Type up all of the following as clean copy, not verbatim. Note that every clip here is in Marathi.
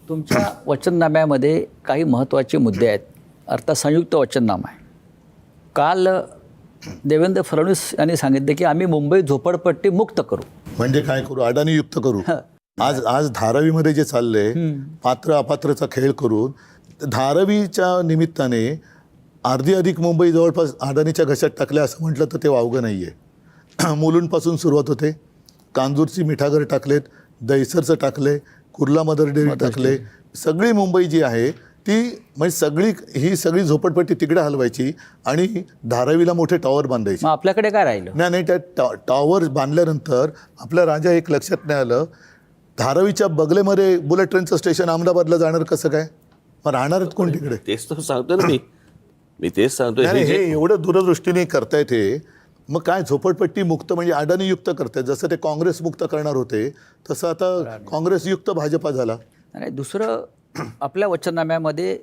तुमच्या वचननाम्यामध्ये काही महत्त्वाचे मुद्दे आहेत. अर्थात संयुक्त वचननामा आहे. काल देवेंद्र फडणवीस यांनी सांगितले की आम्ही मुंबई झोपडपट्टी मुक्त करू. म्हणजे काय करू? अडाणी युक्त करू. आज धारावीमध्ये जे चाललंय पात्र अपात्रचा खेळ करून धारावीच्या निमित्ताने अर्धी अधिक मुंबई जवळपास अडाणीच्या घशात टाकल्या असं म्हटलं तर ते वावगं नाही आहे. मुलुंडपासून सुरुवात होते. कांजूरची मिठागर टाकलेत, दहिसरचं टाकले, कुर्ला मदर डेअरी टाकले. सगळी मुंबई जी आहे ती म्हणजे ही सगळी झोपडपट्टी तिकडे हलवायची आणि धारावीला मोठे टॉवर बांधायचे. मग आपल्याकडे काय राहिलं? नाही त्या टॉवर बांधल्यानंतर आपल्या राजा एक लक्षात नाही आलं, धारावीच्या बगलेमध्ये बुलेट ट्रेनचं स्टेशन अहमदाबादला जाणार कसं काय? मग राहणार आहेत कोण तिकडे? तेच तर सांगतो ना मी तेच सांगतो. हे एवढं दूरदृष्टीने करतायत हे. मग काय झोपडपट्टी मुक्त म्हणजे अडाणी युक्त करतायत. जसं ते काँग्रेस मुक्त करणार होते तसं आता काँग्रेस युक्त भाजपा झाला. आणि दुसरं आपल्या वचननाम्यामध्ये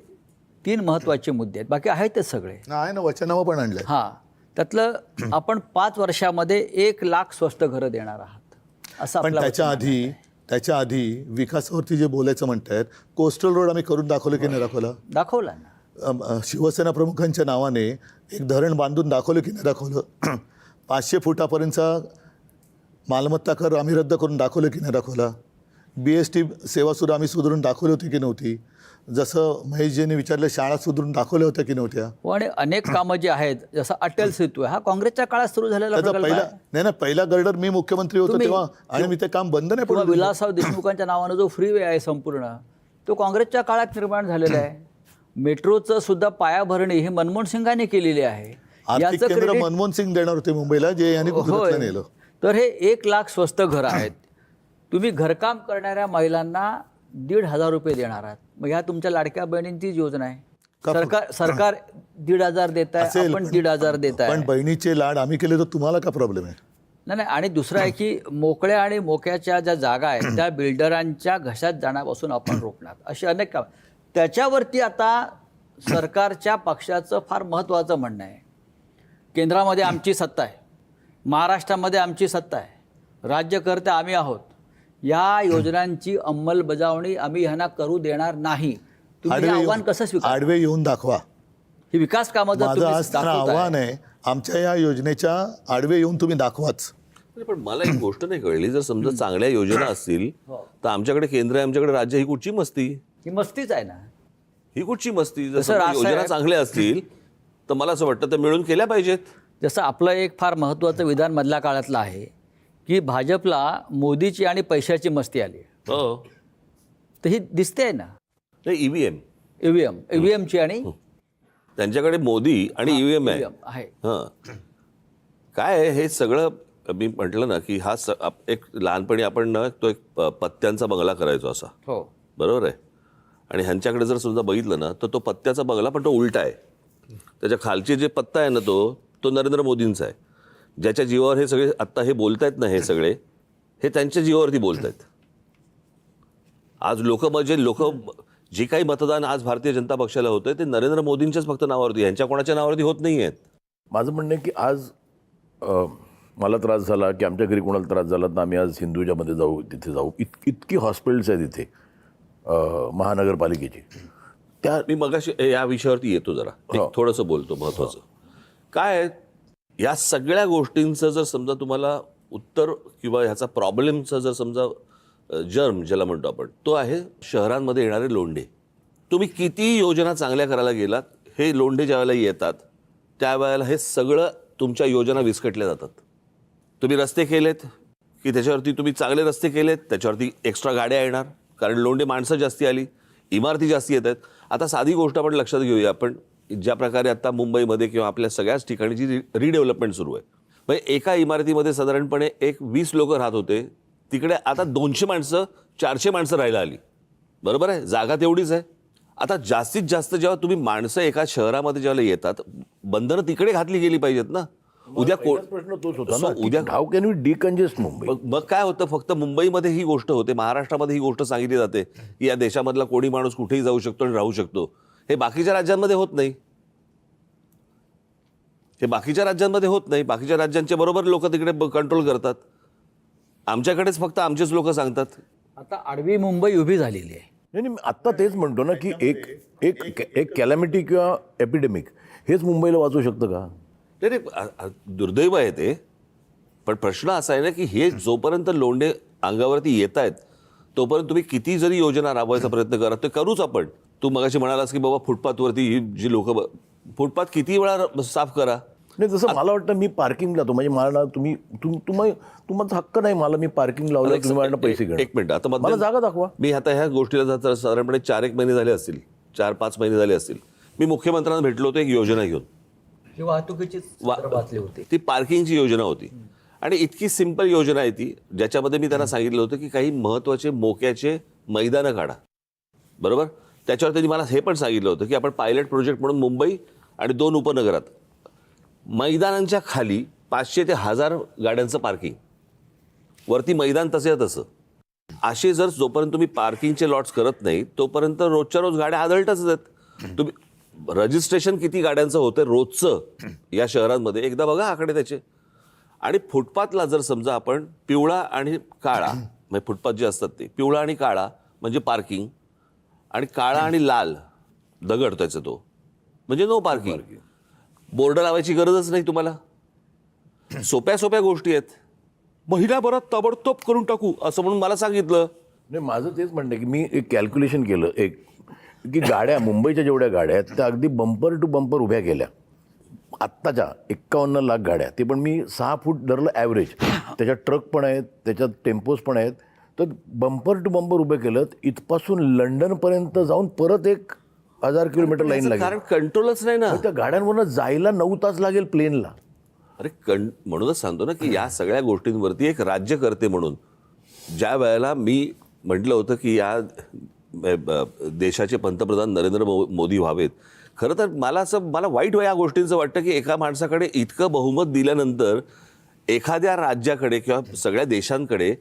3 महत्त्वाचे मुद्दे आहेत. बाकी आहेत ते सगळे आहे ना, वचनामा पण आणलंय. हां, त्यातलं आपण 5 वर्षामध्ये 1 लाख स्वस्त घरं देणार आहात असं पण आपलं त्याच्या आधी विकासावरती जे बोलायचं म्हणतायत, कोस्टल रोड आम्ही करून दाखवलं की नाही दाखवलं? दाखवला ना. शिवसेना प्रमुखांच्या नावाने एक धरण बांधून दाखवलं की नाही दाखवलं? 500 फुटापर्यंतचा मालमत्ता कर आम्ही रद्द करून दाखवलं की नाही दाखवला? BST सेवासुद्धा आम्ही सुधारून दाखवली होती की नव्हती? जसं महेशजींनी विचारलं, शाळा सुधारून दाखवल्या होत्या की नव्हत्या? आणि अनेक कामं जी आहेत, जसं अटल सेतू आहे, हा काँग्रेसच्या काळात सुरू झालेला प्रकल्प आहे. पहिला गर्डर मी मुख्यमंत्री होतो तेव्हा, आणि मी ते काम बंद नाही पडलं. विलासराव देशमुखांच्या नावानं जो फ्रीवे आहे संपूर्ण, तो काँग्रेसच्या काळात निर्माण झालेला आहे. मेट्रोचं सुद्धा पायाभरणी ही मनमोहन सिंगांनी केलेली आहे. आर्थिक केंद्र मनमोहन सिंग देणार होते मुंबईला, जे यांनी गुजरातला नेलं. तर हे 1 लाख स्वस्त घरं आहेत. तुम्ही घरकाम करणाऱ्या महिलांना 1,500 रुपये देणार आहात. मग ह्या तुमच्या लाडक्या बहिणींचीच योजना आहे. सरकार 1,500 देत आहे, आपण 1,500 देत आहे. पण बहिणीचे लाड आम्ही केले तर तुम्हाला काय प्रॉब्लेम आहे? नाही. आणि दुसरं आहे की मोकळ्या आणि मोक्याच्या ज्या जागा आहेत त्या बिल्डरांच्या घशात जाण्यापासून आपण रोखणार, अशी अनेक काम. त्याच्यावरती आता सरकारच्या पक्षाचं फार महत्त्वाचं म्हणणं आहे, केंद्रामध्ये आमची सत्ता आहे, महाराष्ट्रामध्ये आमची सत्ता आहे, राज्यकर्ते आम्ही आहोत, या योजनांची अंमलबजावणी आम्ही ह्यांना करू देणार नाही. तुम्ही आव्हान कसं स्वीकार? आडवे येऊन दाखवा. ही विकास कामं माझं आज त्यांना आव्हान आहे, आमच्या या योजनेच्या आडवे येऊन तुम्ही दाखवाच. पण मला एक गोष्ट नाही कळली, जर समजा चांगल्या योजना असतील तर आमच्याकडे केंद्र आहे, आमच्याकडे राज्य, ही कुठची मस्ती? ही मस्तीच आहे ना. ही कुठची मस्ती? जर योजना चांगल्या असतील तर मला असं वाटतं त्या मिळून केल्या पाहिजेत. जसं आपलं एक फार महत्त्वाचं विधान मधल्या काळातलं आहे की भाजपला मोदीची आणि पैशाची मस्ती आली. हो, तर ही दिसते ना. नाही, ईव्हीएमची आणि त्यांच्याकडे मोदी आणि ईव्हीएम आहे. काय आहे हे सगळं? मी म्हटलं ना की हा एक लहानपणी आपण ना तो एक पत्त्यांचा बंगला करायचो असा. हो, बरोबर आहे. आणि ह्यांच्याकडे जर समजा बघितलं ना तर तो पत्त्याचा बंगला, पण तो उलटा आहे. त्याच्या खालची जे पत्ता आहे ना तो नरेंद्र मोदींचा आहे. ज्याच्या जीवावर हे सगळे आत्ता हे बोलतायत ना, हे सगळे हे त्यांच्या जीवावरती बोलतायत. आज लोक जे काही मतदान आज भारतीय जनता पक्षाला होतंय ते नरेंद्र मोदींच्याच फक्त नावावरती, यांच्या कोणाच्या नावावरती होत नाही आहेत. माझं म्हणणं आहे की आज मला त्रास झाला की आमच्या घरी कोणाला त्रास झाला तर आम्ही आज हिंदूजामध्ये जाऊ, तिथे जाऊ. इतकी हॉस्पिटल्स आहेत इथे महानगरपालिकेची. त्या मी मगाशी या विषयावरती येतो, जरा थोडंसं बोलतो. महत्त्वाचं काय आहे, या सगळ्या गोष्टींचं जर समजा तुम्हाला उत्तर किंवा ह्याचा प्रॉब्लेमचा जर समजा जर्म ज्याला म्हणतो आपण, तो आहे शहरांमध्ये येणारे लोंढे. तुम्ही किती योजना चांगल्या करायला गेलात, हे लोंढे ज्या वेळेला येतात त्यावेळेला हे सगळं तुमच्या योजना विस्कटल्या जातात. तुम्ही रस्ते केलेत की त्याच्यावरती तुम्ही चांगले रस्ते केलेत, त्याच्यावरती एक्स्ट्रा गाड्या येणार, कारण लोंढे माणसं जास्ती आली, इमारती जास्ती येत आहेत. आता साधी गोष्ट आपण लक्षात घेऊया, आपण ज्या प्रकारे आता मुंबईमध्ये किंवा आपल्या सगळ्याच ठिकाणी जी रिडेव्हलपमेंट सुरू आहे, म्हणजे एका इमारतीमध्ये साधारणपणे 20 लोक राहत होते, तिकडे आता 200 माणसं 400 माणसं राहायला आली. बरोबर आहे, जागा तेवढीच आहे. आता जास्तीत जास्त जेव्हा तुम्ही माणसं एका शहरामध्ये जेव्हा येतात, बंधनं तिकडे घातली गेली पाहिजेत ना. उद्या प्रश्न तोच होता ना, उद्या how can we decongest Mumbai? मग काय होतं, फक्त मुंबईमध्ये ही गोष्ट होते, महाराष्ट्रामध्ये ही गोष्ट सांगितली जाते की या देशामधला कोणी माणूस कुठेही जाऊ शकतो आणि राहू शकतो. हे बाकीच्या राज्यांमध्ये होत नाही. बाकीच्या राज्यांच्या बरोबर लोक तिकडे कंट्रोल करतात. आमच्याकडेच फक्त आमचेच लोक सांगतात. आता आडवी मुंबई उभी झालेली आहे. नाही, आत्ता तेच म्हणतो ना की एक एक एक कॅलॅमिटी किंवा एपिडेमिक हेच मुंबईला वाचू शकतं का? नाही दुर्दैव आहे ते, पण प्रश्न असा आहे ना की हे जोपर्यंत लोंढे अंगावरती येत आहेत तोपर्यंत तुम्ही किती जरी योजना राबवायचा प्रयत्न करा ते करूच आपण. तू मगाशी म्हणालास की बाबा फुटपाथवरती ही जी लोक फुटपाथ किती वेळा साफ करा. नाही, जसं मला वाटतं मी पार्किंग लावतो म्हणजे मला तुमचा हक्क नाही, मला मी पार्किंग लावलं, तुम्ही मला पैसे घ्या. एक मिनिट, आता मला जागा दाखवा. मी आता ह्या गोष्टीला साधारणपणे 4-1 महिने झाले असतील, 4-5 महिने झाले असतील, मी मुख्यमंत्र्यांना भेटलो होतो एक योजना घेऊन. ही वाहतुकीची वाचली होती. ती पार्किंगची योजना होती आणि इतकी सिंपल योजना आहे ती, ज्याच्यामध्ये मी त्यांना सांगितलं होतं की काही महत्वाचे मोक्याचे मैदानं काढा. बरोबर, त्याच्यावर त्यांनी मला हे पण सांगितलं होतं की आपण पायलट प्रोजेक्ट म्हणून मुंबई आणि 2 उपनगरात मैदानांच्या खाली 500 ते 1000 गाड्यांचं पार्किंग, वरती मैदान तसे तसं असे जर जोपर्यंत तुम्ही पार्किंगचे लॉट्स करत नाही तोपर्यंत रोजच्या रोज गाड्या आदळतच आहेत. तुम्ही रजिस्ट्रेशन किती गाड्यांचं होतं रोजचं या शहरांमध्ये एकदा बघा आकडे त्याचे. आणि फुटपाथला जर समजा आपण पिवळा आणि काळा म्हणजे फुटपाथ जे असतात ते पिवळा आणि काळा म्हणजे पार्किंग आणि काळा आणि लाल दगड त्याचा तो म्हणजे नो पार्किंग, बोर्ड लावायची गरजच नाही तुम्हाला. सोप्या सोप्या गोष्टी आहेत, महिनाभरात ताबडतोब करून टाकू असं म्हणून मला सांगितलं. नाही, माझं तेच म्हणणं की मी एक कॅल्क्युलेशन केलं एक की गाड्या मुंबईच्या जेवढ्या गाड्या आहेत त्या अगदी बंपर टू बंपर उभ्या केल्या आत्ताच्या 51 लाख गाड्या, ते पण मी 6 फूट धरलं ॲव्हरेज. त्याच्यात ट्रक पण आहेत, त्याच्यात टेम्पोज पण आहेत, तर बंपर टू बंपर उभे केलं. इथपासून लंडनपर्यंत जाऊन परत 1000 किलोमीटर लाईन लागेल, कारण कंट्रोलच नाही ना. त्या गाड्यांवरनं जायला 9 तास लागेल प्लेनला. अरे म्हणूनच सांगतो ना की या सगळ्या गोष्टींवरती एक राज्यकर्ते म्हणून ज्या वेळेला मी म्हटलं होतं की या देशाचे पंतप्रधान नरेंद्र मोदी व्हावेत, खरं तर मला वाईट या गोष्टींचं वाटतं की एका माणसाकडे इतकं बहुमत दिल्यानंतर एखाद्या राज्याकडे किंवा सगळ्या देशांकडे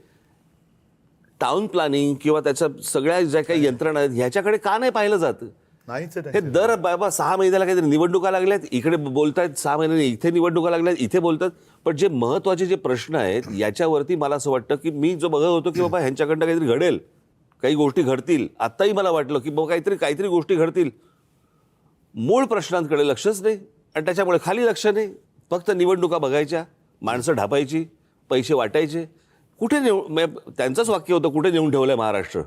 टाउन प्लॅनिंग किंवा त्याच्या सगळ्या ज्या काही यंत्रणा आहेत ह्याच्याकडे का नाही पाहिलं जातं. नाहीच हे दर बाबा 6 महिन्याला काहीतरी निवडणुका लागल्यात, इकडे बोलतायत 6 महिन्याने इथे निवडणुका लागल्यात, इथे बोलतात. पण जे महत्वाचे जे प्रश्न आहेत याच्यावरती मला असं वाटतं की मी जो बघत होतो की बाबा ह्यांच्याकडनं काहीतरी घडेल, काही गोष्टी घडतील. आत्ताही मला वाटलं की बाबा काहीतरी गोष्टी घडतील. मूळ प्रश्नांकडे लक्षच नाही आणि त्याच्यामुळे खाली लक्ष नाही, फक्त निवडणुका बघायच्या, माणसं ढापायची, पैसे वाटायचे. कुठे त्यांचंच वाक्य होतं, कुठे नेऊन ठेवलंय महाराष्ट्र,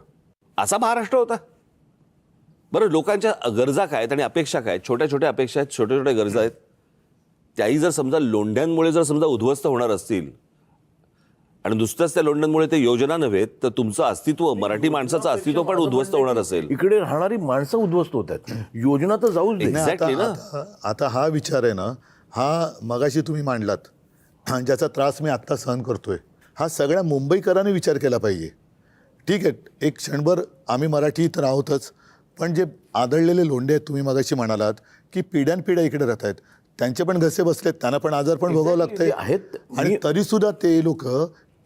असा महाराष्ट्र होता. बरं, लोकांच्या गरजा काय आहेत आणि अपेक्षा काय, छोट्या छोट्या अपेक्षा आहेत, छोट्या छोट्या गरजा आहेत, त्याही जर समजा लोंढ्यांमुळे जर समजा उद्ध्वस्त होणार असतील आणि नुसतंच त्या लोंढ्यांमुळे ते योजना नव्हे तर तुमचं अस्तित्व, मराठी माणसाचं अस्तित्व पण उद्ध्वस्त होणार असेल. इकडे राहणारी माणसं उद्ध्वस्त होत आहेत, योजना तर जाऊच दे. एक्झॅक्टली ना. आता हा विचार आहे ना, हा मगाशी तुम्ही मांडलात, ज्याचा त्रास मी आत्ता सहन करतोय, हा सगळ्या मुंबईकरांनी विचार केला पाहिजे. ठीक आहे, एक क्षणभर आम्ही मराठी तर आहोतच, पण जे आदळलेले लोंढे आहेत, तुम्ही मगाशी म्हणालात की पिढ्यानपिढ्या इकडे राहत आहेत, त्यांचे पण घसे बसलेत, त्यांना पण आजार पण भोगावं लागतंय आहेत. आणि तरीसुद्धा ते लोक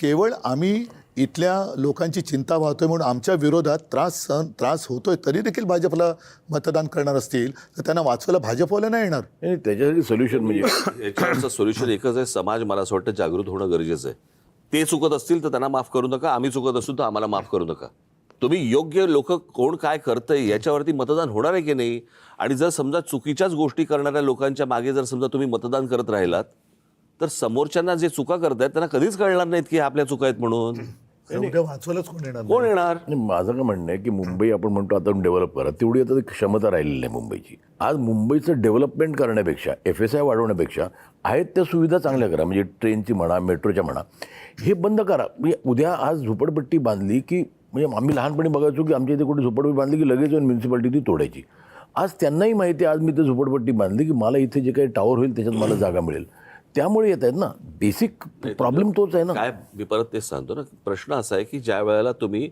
केवळ आम्ही इथल्या लोकांची चिंता वाहतोय म्हणून आमच्या विरोधात त्रास होतोय तरी देखील भाजपला मतदान करणार असतील तर त्यांना वाचवायला भाजपवाला नाही येणार. आणि त्याच्यासाठी सोल्युशन म्हणजे याच्यावरचं सोल्युशन एकच आहे, समाज मला असं वाटतं जागृत होणं गरजेचं आहे. ते चुकत असतील तर त्यांना माफ करू नका, आम्ही चुकत असू तर आम्हाला माफ करू नका. तुम्ही योग्य लोक कोण काय करतंय याच्यावरती मतदान होणार आहे की नाही. आणि जर समजा चुकीच्याच गोष्टी करणाऱ्या लोकांच्या मागे जर समजा तुम्ही मतदान करत राहिलात तर समोरच्यांना जे चुका करतायत त्यांना कधीच कळणार नाहीत की आपल्या चुका आहेत म्हणून. उद्या वाचवायलाच कोण येणार कोण येणार. आणि माझं काय म्हणणं आहे की मुंबई आपण म्हणतो आता डेव्हलप करा, तेवढी आता क्षमता राहिलेली नाही मुंबईची. आज मुंबईचं डेव्हलपमेंट करण्यापेक्षा, FSI वाढवण्यापेक्षा आहेत त्या सुविधा चांगल्या करा. म्हणजे ट्रेनची म्हणा, मेट्रोच्या म्हणा, हे बंद करा. म्हणजे उद्या आज झोपडपट्टी बांधली की, म्हणजे आम्ही लहानपणी बघायचो की आमच्या इथे कुठे झोपडपट्टी बांधली की लगेच येऊन म्युन्सिपाल्टी ती तोडायची. आज त्यांनाही माहिती आहे, आज मी ते झोपडपट्टी बांधली की मला इथे जे काही टावर होईल त्याच्यात मला जागा मिळेल, त्यामुळे येत आहेत ना. बेसिक प्रॉब्लेम तोच आहे ना. काय मी परत तेच सांगतो ना, प्रश्न असा आहे की ज्या वेळेला तुम्ही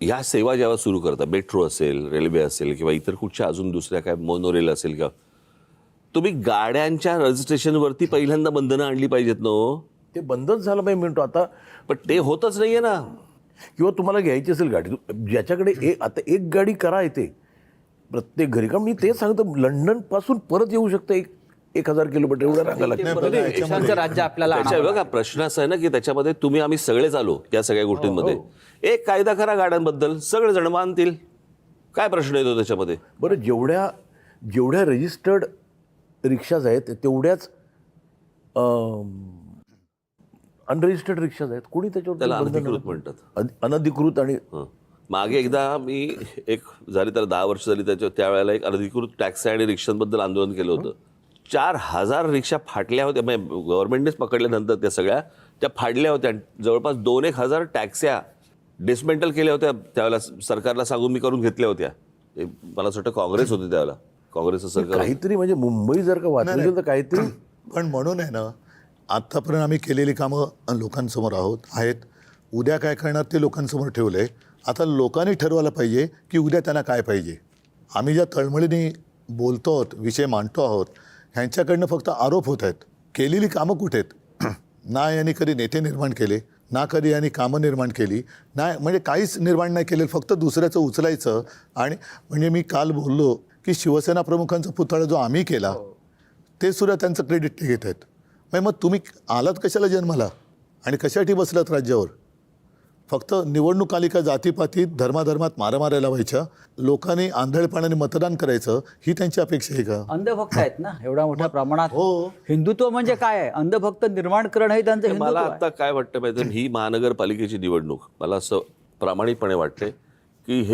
ह्या सेवा जेव्हा सुरू करता, मेट्रो असेल, रेल्वे असेल किंवा इतर कुठच्या अजून दुसऱ्या काय मोनोरेल असेल किंवा, तुम्ही गाड्यांच्या रजिस्ट्रेशनवरती पहिल्यांदा बंधनं आणली पाहिजेत ना. ते बंदच झालं पाहिजे म्हणतो आता. पण ते होतच नाहीये ना. किंवा तुम्हाला घ्यायची असेल गाडी, ज्याच्याकडे आता एक गाडी करा येते प्रत्येक घरी. कारण मी तेच सांगतो, लंडनपासून परत येऊ शकतं 1000 किलोमीटर एवढ्या रांगा लागतात. देशांचं राज्य आपल्याला त्याच्या बघा प्रश्न असा आहे ना की त्याच्यामध्ये तुम्ही आम्ही सगळेच आलो या सगळ्या गोष्टींमध्ये. एक कायदा करा गाड्यांबद्दल, सगळे जण मानतील. काय प्रश्न येतो त्याच्यामध्ये? बरं, जेवढ्या रजिस्टर्ड रिक्षाज आहेत तेवढ्याच अनरजिस्टर्ड रिक्षाज आहेत. कोणी त्याला त्याच्यावर अनधिकृत म्हणतात. अनधिकृत आणि हं. मागे एकदा मी एक झाली त्याला 10 वर्ष झाली त्यावेळेला एक अनधिकृत टॅक्सी आणि रिक्षांबद्दल आंदोलन केलं होतं. 4000 रिक्षा फाटल्या होत्या. म्हणजे गव्हर्नमेंटनेच पकडल्यानंतर त्या सगळ्या त्या फाडल्या होत्या. जवळपास 2,000 टॅक्स्या डिसमेंटल केल्या होत्या त्यावेळेला. सरकारला सांगून मी करून घेतल्या होत्या. मला असं वाटतं काँग्रेस होती त्यावेळेला, काँग्रेसचं सरकार. काहीतरी म्हणजे मुंबई जर का वाचली तर काहीतरी. पण म्हणून आहे ना, आत्तापर्यंत आम्ही केलेली कामं लोकांसमोर आहेत. उद्या काय करणार ते लोकांसमोर ठेवलं आहे. आता लोकांनी ठरवायला पाहिजे की उद्या त्यांना काय पाहिजे. आम्ही ज्या तळमळीने बोलतो आहोत, विषय मांडतो आहोत, ह्यांच्याकडनं फक्त आरोप होत आहेत. केलेली कामं कुठे आहेत? ना यांनी कधी नेते निर्माण केले, ना कधी यांनी कामं निर्माण केली, नाही म्हणजे काहीच निर्माण नाही केलेलं. फक्त दुसऱ्याचं उचलायचं. आणि म्हणजे मी काल बोललो की शिवसेना प्रमुखांचा पुतळा जो आम्ही केला ते सुद्धा त्यांचं क्रेडिट ते घेत आहेत. मग तुम्ही आलात कशाला जन्माला आणि कशासाठी बसलात राज्यावर? फक्त निवडणूक आली का जातीपातीत धर्माधर्मात मारामाऱ्या लावायच्या, लोकांनी आंधळेपणाने मतदान करायचं, ही त्यांची अपेक्षा आहे का? अंधभक्त आहेत ना एवढ्या मोठ्या प्रमाणात. हो. हिंदुत्व म्हणजे काय आहे? अंधभक्त निर्माण करणं हे त्यांचं हिंदुत्व मला आहे. आता काय वाटतं माहिती, ही महानगरपालिकेची निवडणूक मला असं प्रामाणिकपणे वाटते की